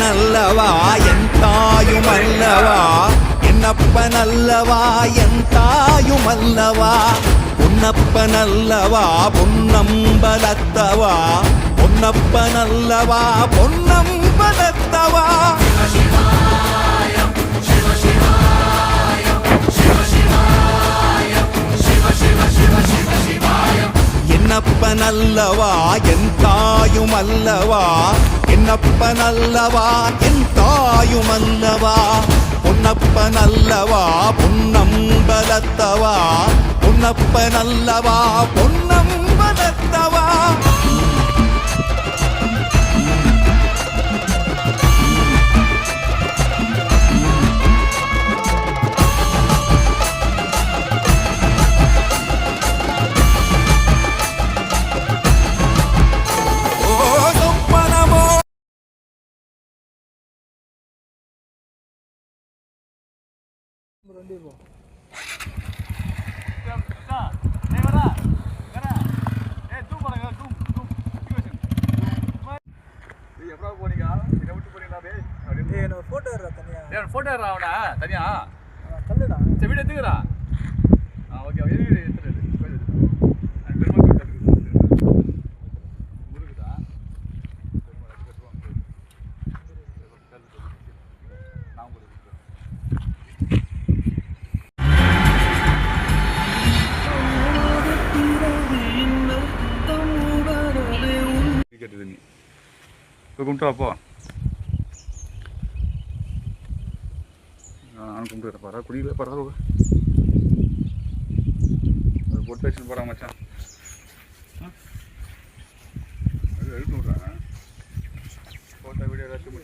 என்னப்பனல்லவா என் தாயுமல்லவா, என்னப்பனல்லவா என் தாயுமல்லவா, பொன்னப்பனல்லவா பொன்னம்பலத்தவா, பொன்னப்பனல்லவா பொன்னம்பலத்தவா. என்னப்பனல்லவா என் தாயுமல்லவா, என்னப்பனல்லவா என் தாயுமல்லவா, பொன்னப்பனல்லவா பொன்னம்பலத்தவா, பொன்னப்பனல்லவா பொன்னம்பலத்தவா. கும்பிட்டு அப்போ நான் கும்பிட்டு பாரா குடியில பரவாயில்ல பொட்டு வச்சு போகிறா மச்சான். அது எழுத்து விட்றாங்க ஃபோட்டோ வீடியோ ஏதாச்சும்